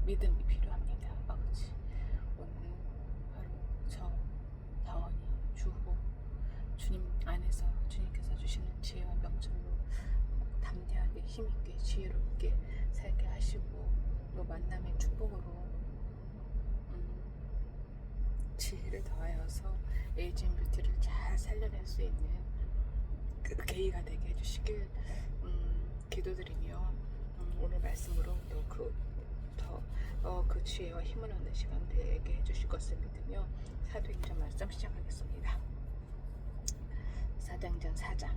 믿음이 필요합니다. 아버지, 오늘 하루 저 다원이 주호 주님 안에서 주님께서 주시는 지혜와 명철로 담대하게 힘있게 지혜롭게 살게 하시고, 또 만남의 축복으로 지혜를 더하여서 에이징 뷰티를 잘 살려낼 수 있는 그 계기가 되게 해주시길 기도드리며, 오늘 말씀으로 또 그 지혜와 힘을 얻는 시간 되게 해주실 것을 믿으며 사도행전 말씀 시작하겠습니다. 사도행전 4장.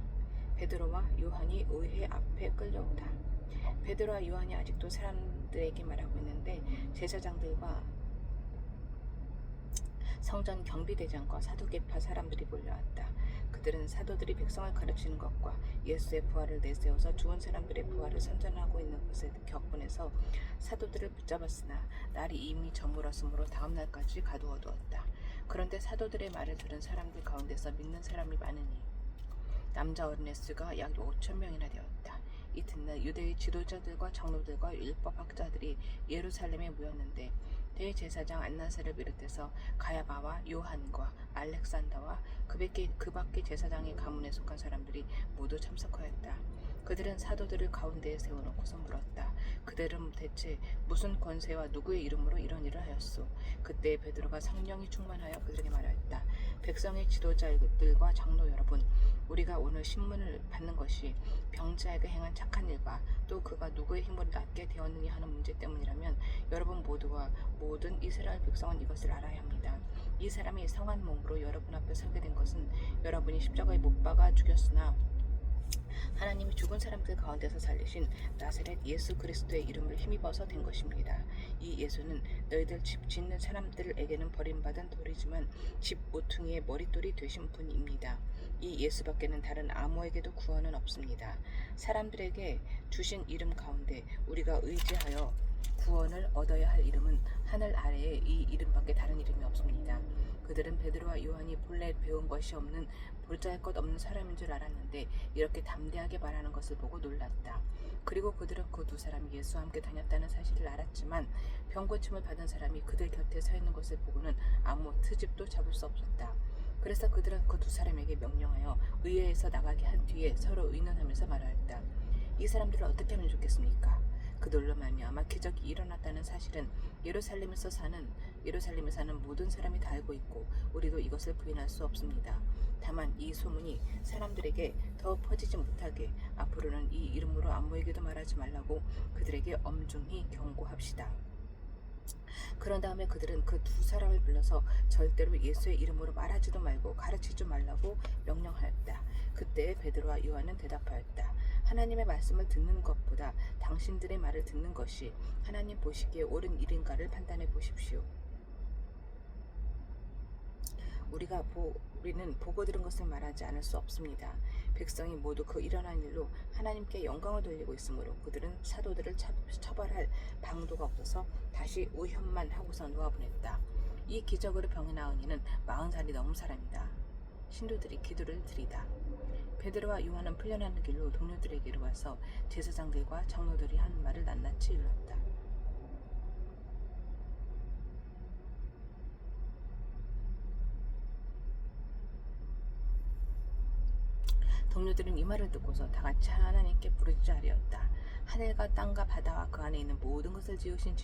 베드로와 요한이 의회 앞에 끌려오다. 베드로와 요한이 아직도 사람들에게 말하고 있는데 제사장들과 성전 경비대장과 사두개파 사람들이 몰려왔다. 그들은 사도들이 백성을 가르치는 것과 예수의 부활을 내세워서 죽은 사람들의 부활을 선전하고 있는 것에 격분해서 사도들을 붙잡았으나 날이 이미 저물었으므로 다음 날까지 가두어두었다. 그런데 사도들의 말을 들은 사람들 가운데서 믿는 사람이 많으니 남자 어린의 수가 약 5,000명이나 되었다. 이튿날 유대의 지도자들과 장로들과 율법학자들이 예루살렘에 모였는데 대제사장 안나세를 비롯해서 가야바와 요한과 알렉산더와 그 밖의 제사장의 가문에 속한 사람들이 모두 참석하였다. 그들은 사도들을 가운데에 세워놓고서 물었다. 그들은 대체 무슨 권세와 누구의 이름으로 이런 일을 하였소? 그때 베드로가 성령이 충만하여 그들에게 말하였다. 백성의 지도자들과 장로 여러분, 우리가 오늘 신문을 받는 것이 병자에게 행한 착한 일과 또 그가 누구의 힘으로 낫게 되었느냐 하는 문제 때문이라면 여러분 모두와 모든 이스라엘 백성은 이것을 알아야 합니다. 이 사람이 성한 몸으로 여러분 앞에 서게 된 것은 여러분이 십자가에 못 박아 죽였으나 하나님이 죽은 사람들 가운데서 살리신 나사렛 예수 그리스도의 이름을 힘입어서 된 것입니다. 이 예수는 너희들 집 짓는 사람들에게는 버림받은 돌이지만 집 모퉁이의 머릿돌이 되신 분입니다. 이 예수밖에는 다른 아무에게도 구원은 없습니다. 사람들에게 주신 이름 가운데 우리가 의지하여 구원을 얻어야 할 이름은 하늘 아래에 이 이름밖에 다른 이름이 없습니다. 그들은 베드로와 요한이 본래 배운 것이 없는 볼자할 것 없는 사람인 줄 알았는데 이렇게 담대하게 말하는 것을 보고 놀랐다. 그리고 그들은 그 두 사람이 예수와 함께 다녔다는 사실을 알았지만 병고침을 받은 사람이 그들 곁에 서 있는 것을 보고는 아무 트집도 잡을 수 없었다. 그래서 그들은 그 두 사람에게 명령하여 의회에서 나가게 한 뒤에 서로 의논하면서 말하였다. 이 사람들을 어떻게 하면 좋겠습니까? 그들로 말미암아 기적이 일어났다는 사실은 예루살렘에 사는 모든 사람이 다 알고 있고 우리도 이것을 부인할 수 없습니다. 다만 이 소문이 사람들에게 더 퍼지지 못하게 앞으로는 이 이름으로 아무에게도 말하지 말라고 그들에게 엄중히 경고합시다. 그런 다음에 그들은 그 두 사람을 불러서 절대로 예수의 이름으로 말하지도 말고 가르치지 말라고 명령하였다. 그때 베드로와 요한은 대답하였다. 하나님의 말씀을 듣는 것보다 당신들의 말을 듣는 것이 하나님 보시기에 옳은 일인가를 판단해 보십시오. 우리는 보고 들은 것을 말하지 않을 수 없습니다. 백성이 모두 그 일어난 일로 하나님께 영광을 돌리고 있으므로 그들은 사도들을 처벌할 방도가 없어서 다시 우현만 하고서 놓아보냈다. 이 기적으로 병이 나은 이는 40살이 넘은 사람이다. 신도들이 기도를 드리다. 베드로와 요한은 풀려나는 길로 동료들에게로 와서 제사장들과 장로들이 한 말을 낱낱이 일렀다. 동료들은 이 말을 듣고서 다같이 하나님께 부르짖으리었다. 하늘과 땅과 바다와 그 안에 있는 모든 것을 지으신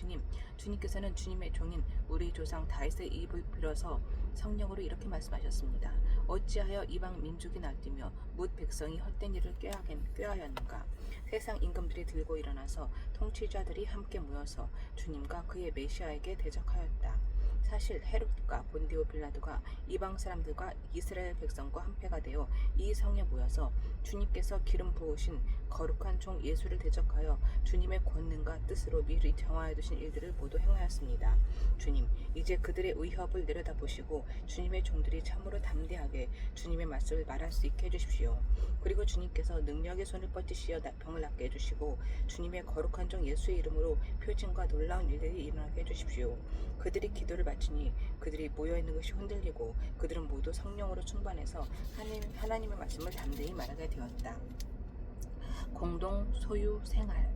주님께서는 주님의 종인 우리 조상 다윗의 입을 빌어서 성령으로 이렇게 말씀하셨습니다. 어찌하여 이방 민족이 날뛰며 뭇 백성이 헛된 일을 꾀하였는가? 세상 임금들이 들고 일어나서 통치자들이 함께 모여서 주님과 그의 메시아에게 대적하였다. 사실 헤롯과 본디오 빌라도가 이방 사람들과 이스라엘 백성과 한패가 되어 이 성에 모여서 주님께서 기름 부으신 거룩한 종 예수를 대적하여 주님의 권능과 뜻으로 미리 정하여 두신 일들을 모두 행하였습니다. 주님, 이제 그들의 의협을 내려다보시고 주님의 종들이 참으로 담대하게 주님의 말씀을 말할 수 있게 해주십시오. 그리고 주님께서 능력의 손을 뻗으시어 병을 낫게 해주시고 주님의 거룩한 종 예수의 이름으로 표징과 놀라운 일들이 일어나게 해주십시오. 그들이 기도를 마치니 그들이 모여있는 것이 흔들리고 그들은 모두 성령으로 충만해서 하나님의 말씀을 담대히 말하게 되었다. 공동 소유 생활.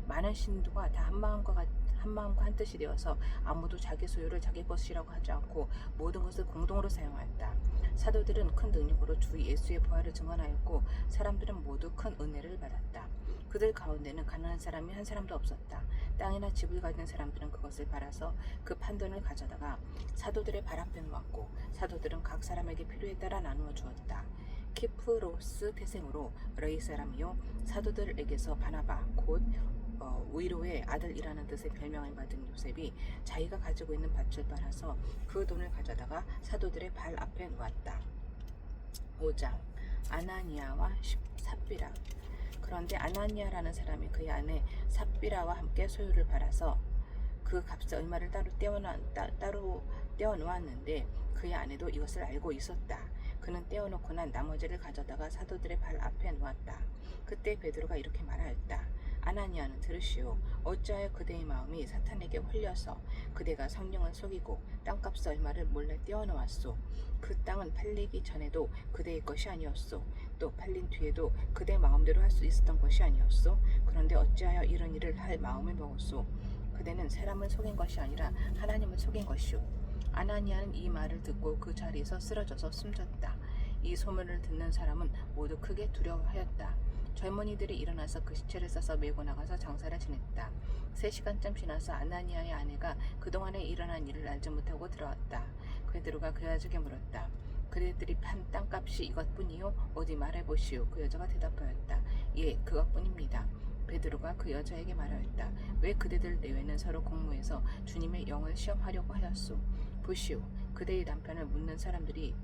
많은 신도가 다 한마음과 한뜻이 되어서 아무도 자기 소유를 자기 것이라고 하지 않고 모든 것을 공동으로 사용하였다. 사도들은 큰 능력으로 주 예수의 부활을 증언하였고 사람들은 모두 큰 은혜를 받았다. 그들 가운데는 가난한 사람이 한 사람도 없었다. 땅이나 집을 가진 사람들은 그것을 팔아서 그 판돈을 가져다가 사도들의 발 앞에 놓았고 사도들은 각 사람에게 필요에 따라 나누어 주었다. 키프로스 태생으로 르이 사람이요 사도들에게서 바나바 곧 위로의 아들이라는 뜻의 별명을 받은 요셉이 자기가 가지고 있는 밭을 팔아서 그 돈을 가져다가 사도들의 발 앞에 놓았다. 5장 아나니아와 삽비라. 그런데 아나니아라는 사람이 그의 아내 삽비라와 함께 소유를 팔아서 그 값을 얼마를 따로 떼어놓았는데 그의 아내도 이것을 알고 있었다. 그는 떼어놓고 난 나머지를 가져다가 사도들의 발 앞에 놓았다. 그때 베드로가 이렇게 말하였다. 아나니아는 들으시오. 어찌하여 그대의 마음이 사탄에게 홀려서 그대가 성령을 속이고 땅값 얼마를 몰래 떼어놓았소. 그 땅은 팔리기 전에도 그대의 것이 아니었소. 또 팔린 뒤에도 그대 마음대로 할 수 있었던 것이 아니었소. 그런데 어찌하여 이런 일을 할 마음을 먹었소. 그대는 사람을 속인 것이 아니라 하나님을 속인 것이오. 아나니아는 이 말을 듣고 그 자리에서 쓰러져서 숨졌다. 이 소문을 듣는 사람은 모두 크게 두려워하였다. 젊은이들이 일어나서 그 시체를 싸서 메고 나가서 장사를 지냈다. 3시간쯤 지나서 아나니아의 아내가 그동안에 일어난 일을 알지 못하고 들어왔다. 베드로가 그 여자에게 물었다. 그대들이 판 땅값이 이것뿐이요? 어디 말해보시오. 그 여자가 대답하였다. 예, 그것뿐입니다. 베드로가 그 여자에게 말하였다. 왜 그대들 내외는 서로 공모해서 주님의 영을 시험하려고 하였소? 보시오. 그대의 남편을 묻는 사람들의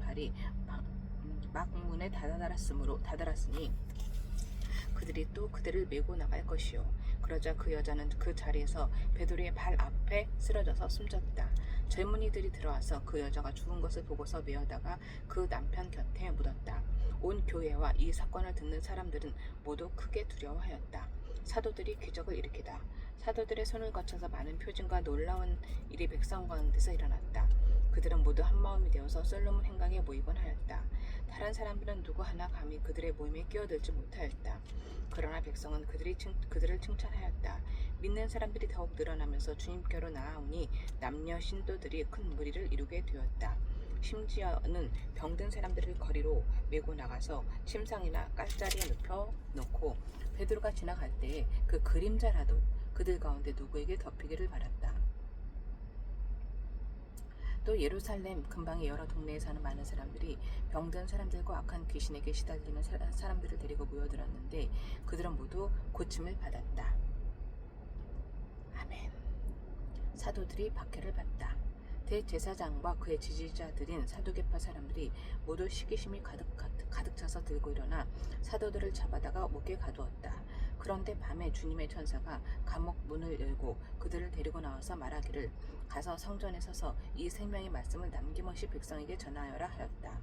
발이 막문에 다다랐으니 그들이 또 그들을 메고 나갈 것이요. 그러자 그 여자는 그 자리에서 베드로의 발 앞에 쓰러져서 숨졌다. 젊은이들이 들어와서 그 여자가 죽은 것을 보고서 메어다가 그 남편 곁에 묻었다. 온 교회와 이 사건을 듣는 사람들은 모두 크게 두려워하였다. 사도들이 기적을 일으키다. 사도들의 손을 거쳐서 많은 표징과 놀라운 일이 백성 가운데서 일어났다. 그들은 모두 한마음이 되어서 솔로몬 행각에 모이곤 하였다. 다른 사람들은 누구 하나 감히 그들의 모임에 끼어들지 못하였다. 그러나 백성은 그들을 칭찬하였다. 믿는 사람들이 더욱 늘어나면서 주님께로 나아오니 남녀 신도들이 큰 무리를 이루게 되었다. 심지어는 병든 사람들을 거리로 메고 나가서 침상이나 깔자리에 눕혀놓고 베드로가 지나갈 때에 그 그림자라도 그들 가운데 누구에게 덮이기를 바랐다. 또 예루살렘 근방의 여러 동네에 사는 많은 사람들이 병든 사람들과 악한 귀신에게 시달리는 사람들을 데리고 모여들었는데 그들은 모두 고침을 받았다. 아멘. 사도들이 박해를 받다. 대제사장과 그의 지지자들인 사두개파 사람들이 모두 시기심이 가득 차서 들고 일어나 사도들을 잡아다가 옥에 가두었다. 그런데 밤에 주님의 천사가 감옥 문을 열고 그들을 데리고 나와서 말하기를 가서 성전에 서서 이 생명의 말씀을 남김없이 백성에게 전하여라 하였다.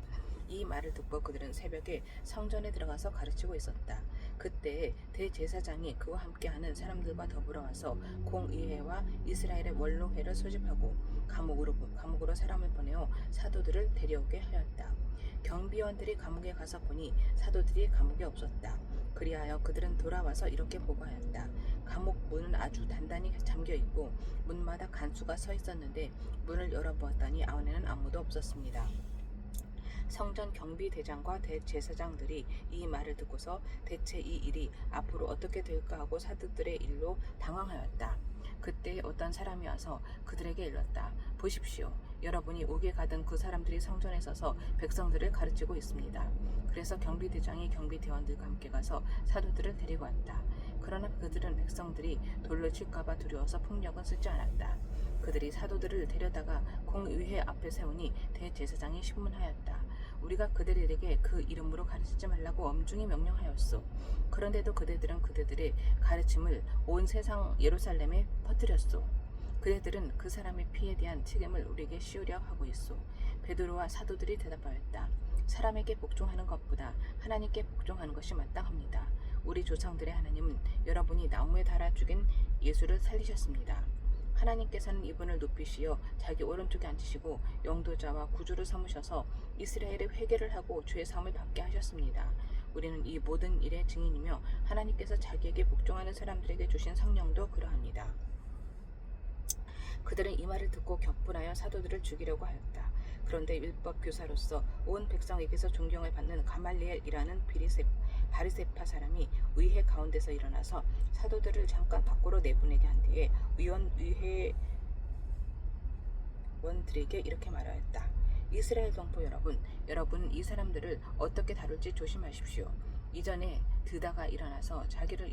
이 말을 듣고 그들은 새벽에 성전에 들어가서 가르치고 있었다. 그때 대제사장이 그와 함께하는 사람들과 더불어 와서 공의회와 이스라엘의 원로회를 소집하고 감옥으로 사람을 보내어 사도들을 데려오게 하였다. 경비원들이 감옥에 가서 보니 사도들이 감옥에 없었다. 그리하여 그들은 돌아와서 이렇게 보고하였다. 감옥 문은 아주 단단히 잠겨있고 문마다 간수가 서 있었는데 문을 열어보았더니 안에는 아무도 없었습니다. 성전 경비대장과 대제사장들이 이 말을 듣고서 대체 이 일이 앞으로 어떻게 될까 하고 사도들의 일로 당황하였다. 그때 어떤 사람이 와서 그들에게 일렀다. 보십시오. 여러분이 옥에 가던 그 사람들이 성전에 서서 백성들을 가르치고 있습니다. 그래서 경비대장이 경비대원들과 함께 가서 사도들을 데리고 왔다. 그러나 그들은 백성들이 돌로 칠까봐 두려워서 폭력은 쓰지 않았다. 그들이 사도들을 데려다가 공의회 앞에 세우니 대제사장이 신문하였다. 우리가 그들에게 그 이름으로 가르치지 말라고 엄중히 명령하였소. 그런데도 그들은 그들의 가르침을 온 세상 예루살렘에 퍼뜨렸소. 그들은 그 사람의 피에 대한 책임을 우리에게 씌우려 하고 있소. 베드로와 사도들이 대답하였다. 사람에게 복종하는 것보다 하나님께 복종하는 것이 마땅합니다. 우리 조상들의 하나님은 여러분이 나무에 달아 죽인 예수를 살리셨습니다. 하나님께서는 이분을 높이시어 자기 오른쪽에 앉히시고 영도자와 구주를 삼으셔서 이스라엘의 회개를 하고 죄 사함을 받게 하셨습니다. 우리는 이 모든 일의 증인이며 하나님께서 자기에게 복종하는 사람들에게 주신 성령도 그러합니다. 그들은 이 말을 듣고 격분하여 사도들을 죽이려고 하였다. 그런데 율법 교사로서 온 백성에게서 존경을 받는 가말리엘이라는 바리새파 사람이 의회 가운데서 일어나서 사도들을 잠깐 밖으로 내보내게 한 뒤에 의회원들에게 이렇게 말하였다. 이스라엘 동포 여러분 이 사람들을 어떻게 다룰지 조심하십시오. 이전에 드다가 일어나서 자기를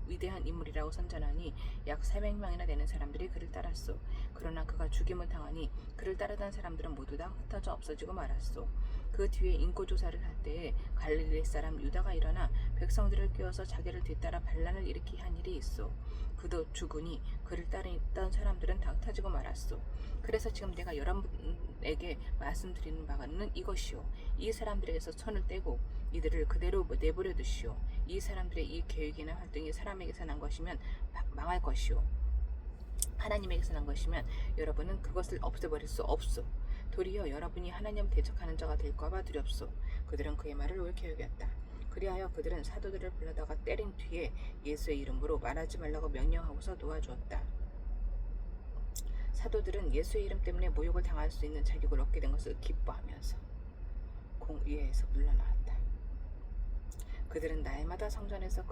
위대한 인물이라고 선전하니 약 400명이나 되는 사람들이 그를 따랐소. 그러나 그가 죽임을 당하니 그를 따르던 사람들은 모두 다 흩어져 없어지고 말았소. 그 뒤에 인고조사를 할 때에 갈릴리 사람 유다가 일어나 백성들을 깨워서 자기를 뒤따라 반란을 일으키게 한 일이 있소. 그도 죽으니 그를 따르던 사람들은 다 흩어지고 말았소. 그래서 지금 내가 여러분에게 말씀드리는 바는 이것이요. 이 사람들에게서 손을 떼고 이들을 그대로 내버려 두시오. 이 사람들의 이 계획이나 활동이 사람에게서 난 것이면 망할 것이오. 하나님에게서 난 것이면 여러분은 그것을 없애버릴 수 없소. 도리어 여러분이 하나님을 대적하는 자가 될까봐 두렵소. 그들은 그의 말을 옳게 여겼다. 그리하여 그들은 사도들을 불러다가 때린 뒤에 예수의 이름으로 말하지 말라고 명령하고서 놓아주었다. 사도들은 예수의 이름 때문에 모욕을 당할 수 있는 자격을 얻게 된 것을 기뻐하면서 공의회에서 물러나왔다. 그들은 날마다 성전에서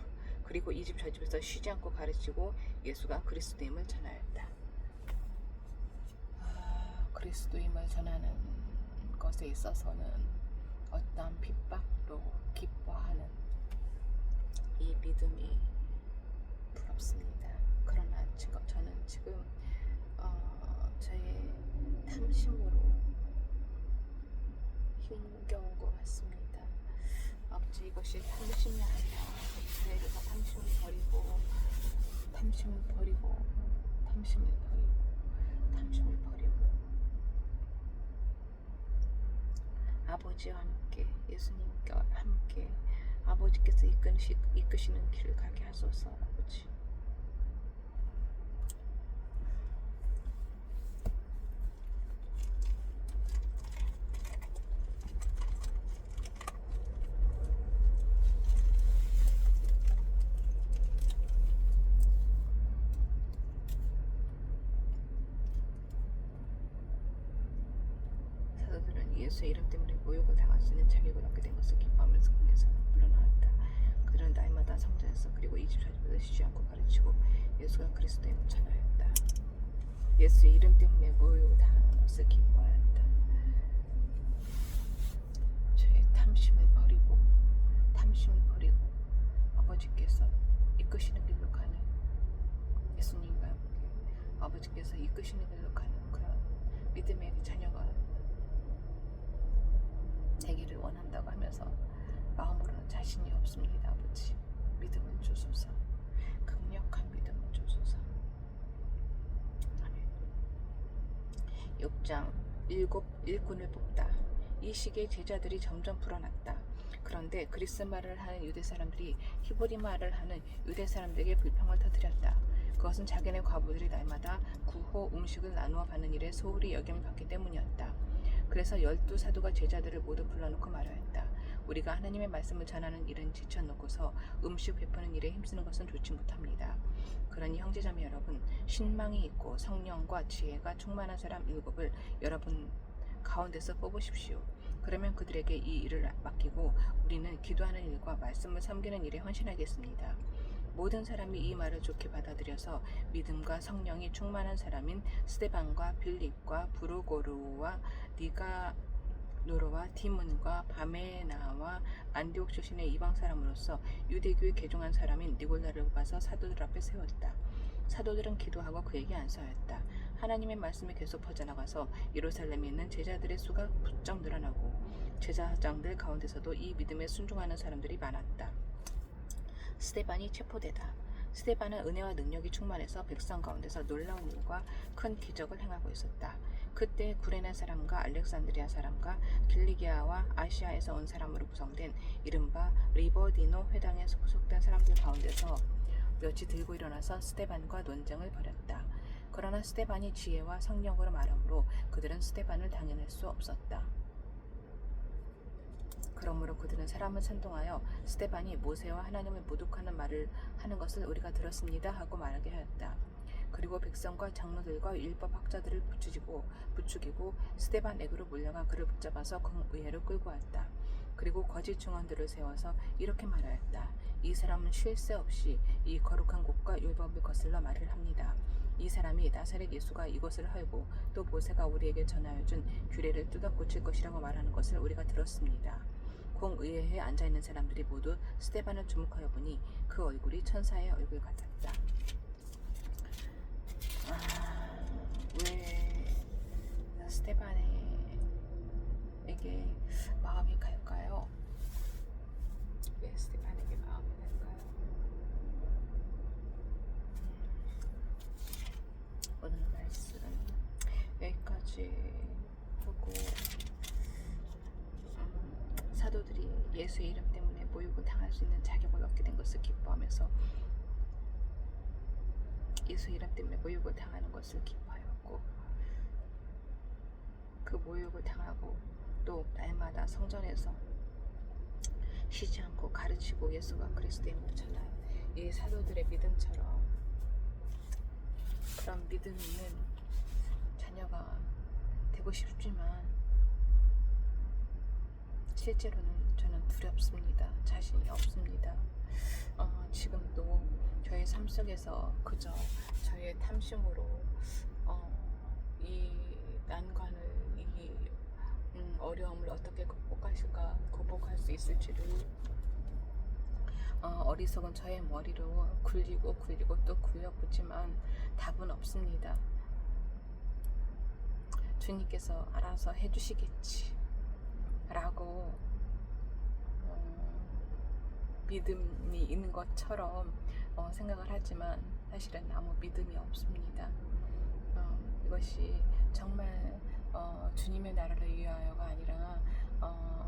그리고 이 집 저 집에서 쉬지 않고 가르치고 예수가 그리스도임을 전하였다. 그리스도임을 전하는 것에 있어서는 어떠한 핍박도 기뻐하는 이 믿음이 부럽습니다. 그러나 저는 지금 저의 탐심으로 힘겨운 것 같습니다. 아버지, 이것이 탐심이 아니라 저에게서 탐심을 버리고 아버지와 함께, 예수님과 함께 아버지께서 이끄시는 길을 가게 하소서. 아버지, 사도들은 예수의 이름 때문에 모욕을 당할 수 있는 자격을 얻게 된 것을 기뻐하면서 공에서 물러나왔다. 그들은 날마다 성전에서 그리고 이 집 저 집에서 쉬지 않고 가르치고 예수가 그리스도임을 전하였다. 예수의 이름 때문에 모욕을 당하는 것을 기뻐하였다. 저의 탐심을 버리고 아버지께서 이끄시는 길로 가는, 예수님과 함께 아버지께서 이끄시는 길로 가는 그런 믿음의 자녀가 되기를 원한다고 하면서 마음으로는 자신이 없습니다. 아버지, 믿음을 주소서. 강력한 믿음을 주소서. 아멘. 6장 일꾼을 뽑다. 이 시기에 제자들이 점점 불어났다. 그런데 그리스 말을 하는 유대 사람들이 히브리 말을 하는 유대 사람들에게 불평을 터뜨렸다. 그것은 자기네 과부들이 날마다 구호 음식을 나누어 받는 일에 소홀히 여김을 받기 때문이었다. 그래서 12사도가 제자들을 모두 불러놓고 말하였다. 우리가 하나님의 말씀을 전하는 일은 지쳐놓고서 음식 베푸는 일에 힘쓰는 것은 좋지 못합니다. 그러니 형제자매 여러분, 신망이 있고 성령과 지혜가 충만한 사람 7을 여러분 가운데서 뽑으십시오. 그러면 그들에게 이 일을 맡기고 우리는 기도하는 일과 말씀을 섬기는 일에 헌신하겠습니다. 모든 사람이 이 말을 좋게 받아들여서 믿음과 성령이 충만한 사람인 스데반과 빌립과 브루고르와 니가노르와 디몬과 바메나와 안디옥 출신의 이방 사람으로서 유대교에 개종한 사람인 니골라를 뽑아서 사도들 앞에 세웠다. 사도들은 기도하고 그에게 안수하였다. 하나님의 말씀이 계속 퍼져나가서 예루살렘에 있는 제자들의 수가 부쩍 늘어나고 제사장들 가운데서도 이 믿음에 순종하는 사람들이 많았다. 스데반이 체포되다. 스데반은 은혜와 능력이 충만해서 백성 가운데서 놀라운 일과 큰 기적을 행하고 있었다. 그때 구레네 사람과 알렉산드리아 사람과 길리기아와 아시아에서 온 사람으로 구성된 이른바 리버디노 회당에 소속된 사람들 가운데서 몇이 들고 일어나서 스데반과 논쟁을 벌였다. 그러나 스데반이 지혜와 성령으로 말하므로 그들은 스데반을 당해낼 수 없었다. 그러므로 그들은 사람을 선동하여 스데반이 모세와 하나님을 모독하는 말을 하는 것을 우리가 들었습니다 하고 말하게 하였다. 그리고 백성과 장로들과 율법 학자들을 부추기고 스데반에게로 몰려가 그를 붙잡아서 공의회로 끌고 왔다. 그리고 거짓 증언들을 세워서 이렇게 말하였다. 이 사람은 쉴 새 없이 이 거룩한 곳과 율법을 거슬러 말을 합니다. 이 사람이 나사렛 예수가 이것을 하고 또 모세가 우리에게 전하여 준 규례를 뜯어 고칠 것이라고 말하는 것을 우리가 들었습니다. 공의회에 앉아있는 사람들이 모두 스데반을 주목하여 보니 그 얼굴이 천사의 얼굴 같았다. 왜 스데반에게 마음이 갈까요? 왜 스데반에게 마음이 갈까요? 오늘 말씀 여기까지 하고 사도들이 예수의 이름 때문에 모욕을 당할 수 있는 자격을 얻게 된 것을 기뻐하면서 예수의 이름 때문에 모욕을 당하는 것을 기뻐하였고 그 모욕을 당하고 또 날마다 성전에서 쉬지 않고 가르치고 예수가 그리스도임을 전한 이 사도들의 믿음처럼 그런 믿음 있는 자녀가 되고 싶지만 실제로는 저는 두렵습니다. 자신이 없습니다. 지금도 저의 삶 속에서 그저 저의 탐심으로 이 난관을 이 어려움을 어떻게 극복할 수 있을지를 어리석은 저의 머리로 굴리고 또 굴려보지만 답은 없습니다. 주님께서 알아서 해주시겠지 라고 믿음이 있는 것처럼 생각을 하지만 사실은 아무 믿음이 없습니다. 이것이 정말 주님의 나라를 위하여가 아니라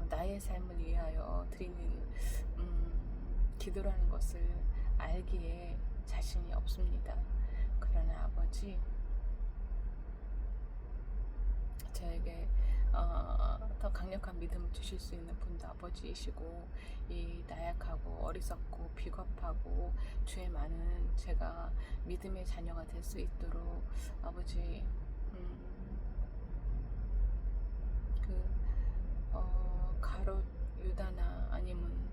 나의 삶을 위하여 드리는 기도라는 것을 알기에 자신이 없습니다. 그러나 아버지, 저에게 더 강력한 믿음을 주실 수 있는 분도 아버지이시고 이 나약하고 어리석고 비겁하고 죄 많은 제가 믿음의 자녀가 될 수 있도록 아버지 가롯 유다나 아니면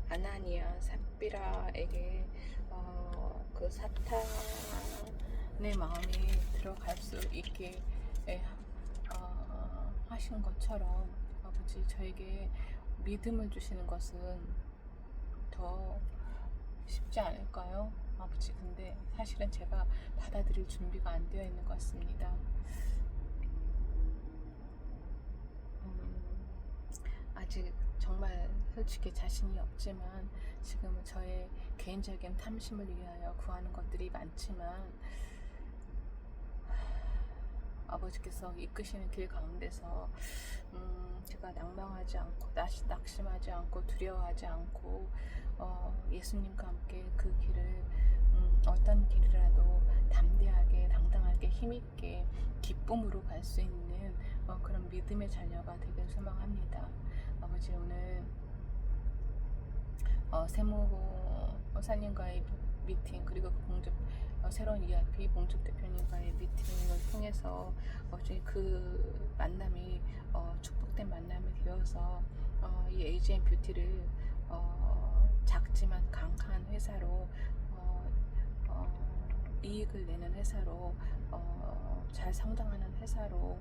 아나니아 삽비라에게 그 사탄의 마음이 들어갈 수 있게 하신 것처럼 아버지 저에게 믿음을 주시는 것은 더 쉽지 않을까요? 아버지 근데 사실은 제가 받아들일 준비가 안 되어 있는 것 같습니다. 아직 정말 솔직히 자신이 없지만 지금은 저의 개인적인 탐심을 위하여 구하는 것들이 많지만 아버지께서 이끄시는 길 가운데서 제가 낭망하지 않고 낙심하지 않고 두려워하지 않고 예수님과 함께 그 길을 어떤 길이라도 담대하게 당당하게 힘있게 기쁨으로 갈 수 있는 그런 믿음의 자녀가 되길 소망합니다. 아버지 오늘 세무사님과의 미팅 그리고 새로운 ERP 봉축 대표님과의 미팅을 통해서 그 만남이 축복된 만남이 되어서 이 AGM 뷰티를 작지만 강한 회사로 이익을 내는 회사로 잘 성장하는 회사로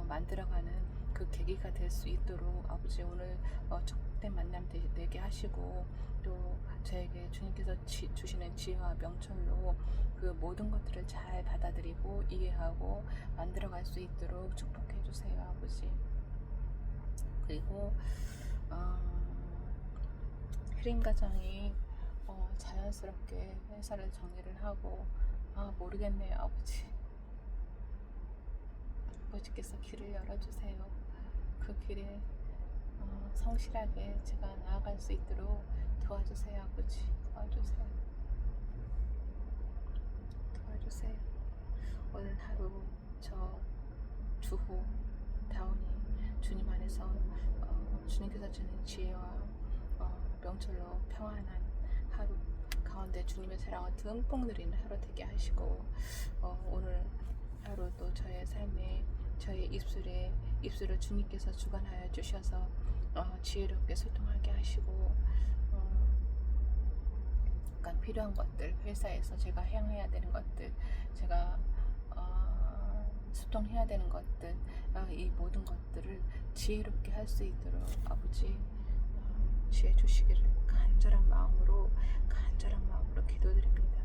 만들어가는 그 계기가 될 수 있도록 아버지 오늘 축복된 만남 되게 하시고 또 저에게 주님께서 주시는 지혜와 명철로 그 모든 것들을 잘 받아들이고 이해하고 만들어갈 수 있도록 축복해 주세요 아버지. 그리고 혜린 가정이 자연스럽게 회사를 정리를 하고 모르겠네요 아버지. 아버지께서 길을 열어주세요. 그 길에 성실하게 제가 나아갈 수 있도록 도와주세요 아버지. 도와주세요. 오늘 하루 저 주호 다운이 주님 안에서 주님께서 주는 지혜와 명철로 평안한 하루 가운데 주님의 사랑을 듬뿍 누리는 하루 되게 하시고 오늘 하루도 저의 삶에 저의 입술을 주님께서 주관하여 주셔서 지혜롭게 소통하게 하시고 약간 필요한 것들, 회사에서 제가 향해야 되는 것들, 제가 소통해야 되는 것들, 이 모든 것들을 지혜롭게 할 수 있도록 아버지 지혜 주시기를 간절한 마음으로 기도드립니다.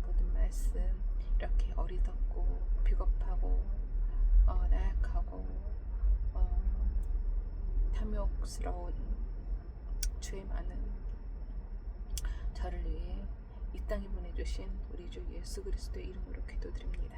모든 말씀 이렇게 어리석고 비겁하고 나약하고 탐욕스러운 죄 많은 저를 위해 이 땅에 보내주신 우리 주 예수 그리스도의 이름으로 기도드립니다.